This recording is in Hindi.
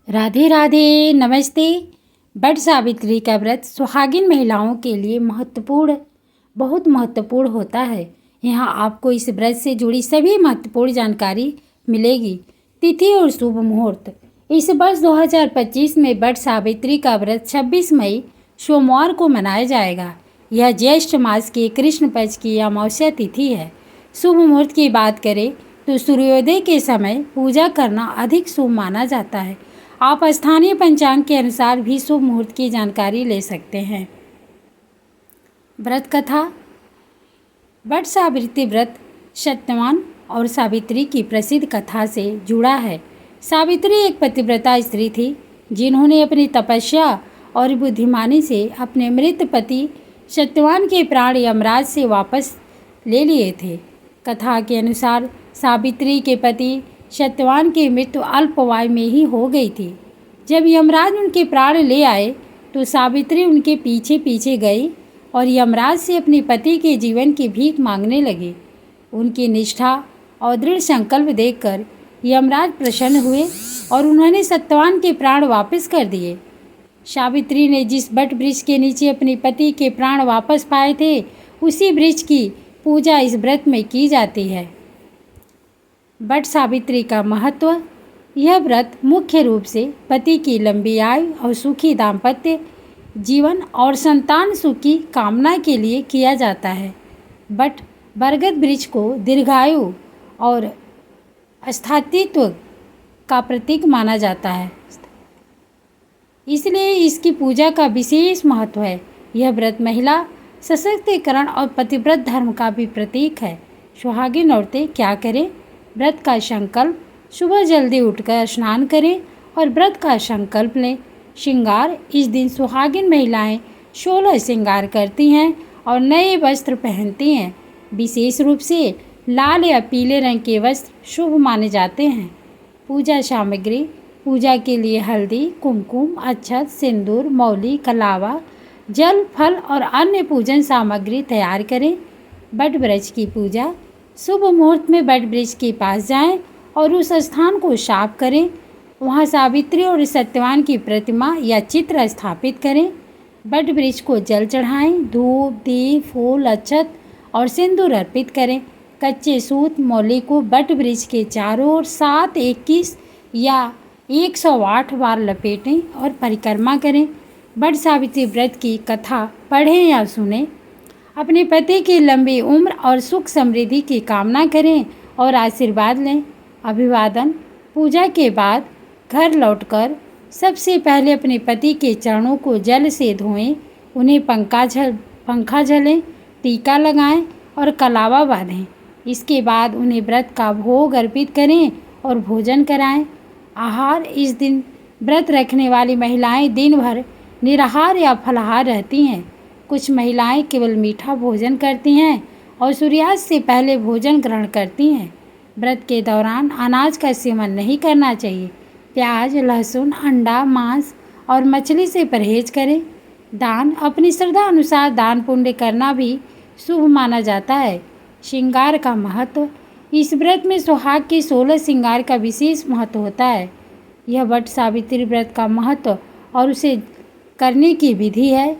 राधे राधे, नमस्ते। वट सावित्री का व्रत सुहागिन महिलाओं के लिए बहुत महत्वपूर्ण होता है। यहाँ आपको इस व्रत से जुड़ी सभी महत्वपूर्ण जानकारी मिलेगी। तिथि और शुभ मुहूर्त। इस वर्ष 2025 में वट सावित्री का व्रत 26 मई सोमवार को मनाया जाएगा। यह ज्येष्ठ मास की कृष्ण पक्ष की अमावस्या तिथि है। शुभ मुहूर्त की बात करें तो सूर्योदय के समय पूजा करना अधिक शुभ माना जाता है। आप स्थानीय पंचांग के अनुसार भी शुभ मुहूर्त की जानकारी ले सकते हैं। व्रत कथा। वट सावित्री व्रत सत्यवान और सावित्री की प्रसिद्ध कथा से जुड़ा है। सावित्री एक पतिव्रता स्त्री थी जिन्होंने अपनी तपस्या और बुद्धिमानी से अपने मृत पति सत्यवान के प्राण यमराज से वापस ले लिए थे। कथा के अनुसार सावित्री के पति सत्यवान की मृत्यु अल्पवायु में ही हो गई थी। जब यमराज उनके प्राण ले आए तो सावित्री उनके पीछे पीछे गई और यमराज से अपने पति के जीवन की भीख मांगने लगी। उनकी निष्ठा और दृढ़ संकल्प देखकर यमराज प्रसन्न हुए और उन्होंने सत्यवान के प्राण वापस कर दिए। सावित्री ने जिस वट वृक्ष के नीचे अपने पति के प्राण वापस पाए थे उसी वृक्ष की पूजा इस व्रत में की जाती है। वट सावित्री का महत्व। यह व्रत मुख्य रूप से पति की लंबी आयु और सुखी दाम्पत्य जीवन और संतान सुख की कामना के लिए किया जाता है। वट बरगद वृक्ष को दीर्घायु और स्थायित्व का प्रतीक माना जाता है, इसलिए इसकी पूजा का विशेष महत्व है। यह व्रत महिला सशक्तिकरण और पतिव्रत धर्म का भी प्रतीक है। सुहागिन औरतें क्या करें? व्रत का संकल्प। सुबह जल्दी उठकर स्नान करें और व्रत का संकल्प लें। श्रृंगार। इस दिन सुहागिन महिलाएं 16 श्रृंगार करती हैं और नए वस्त्र पहनती हैं। विशेष रूप से लाल या पीले रंग के वस्त्र शुभ माने जाते हैं। पूजा सामग्री। पूजा के लिए हल्दी, कुमकुम, अक्षत, सिंदूर, मौली, कलावा, जल, फल और अन्य पूजन सामग्री तैयार करें। वट वृक्ष की पूजा। शुभ मुहूर्त में वट वृक्ष के पास जाएं और उस स्थान को साफ करें। वहां सावित्री और सत्यवान की प्रतिमा या चित्र स्थापित करें। वट वृक्ष को जल चढ़ाएं। धूप, दीप, फूल, अक्षत और सिंदूर अर्पित करें। कच्चे सूत मौली को वट वृक्ष के चारों ओर 7, 21 या 108 बार लपेटें और परिक्रमा करें। वट सावित्री व्रत की कथा पढ़ें या सुनें। अपने पति की लंबी उम्र और सुख समृद्धि की कामना करें और आशीर्वाद लें। अभिवादन। पूजा के बाद घर लौटकर सबसे पहले अपने पति के चरणों को जल से धोएं, उन्हें पंखा झलें, टीका लगाएं और कलावा बांधें। इसके बाद उन्हें व्रत का भोग अर्पित करें और भोजन कराएं। आहार। इस दिन व्रत रखने वाली महिलाएं दिन भर निराहार या फलाहार रहती हैं। कुछ महिलाएं केवल मीठा भोजन करती हैं और सूर्यास्त से पहले भोजन ग्रहण करती हैं। व्रत के दौरान अनाज का सेवन नहीं करना चाहिए। प्याज, लहसुन, अंडा, मांस और मछली से परहेज करें। दान। अपनी श्रद्धा अनुसार दान पुण्य करना भी शुभ माना जाता है। श्रृंगार का महत्व। इस व्रत में सुहाग के 16 श्रृंगार का विशेष महत्व होता है। यह वट सावित्री व्रत का महत्व और उसे करने की विधि है।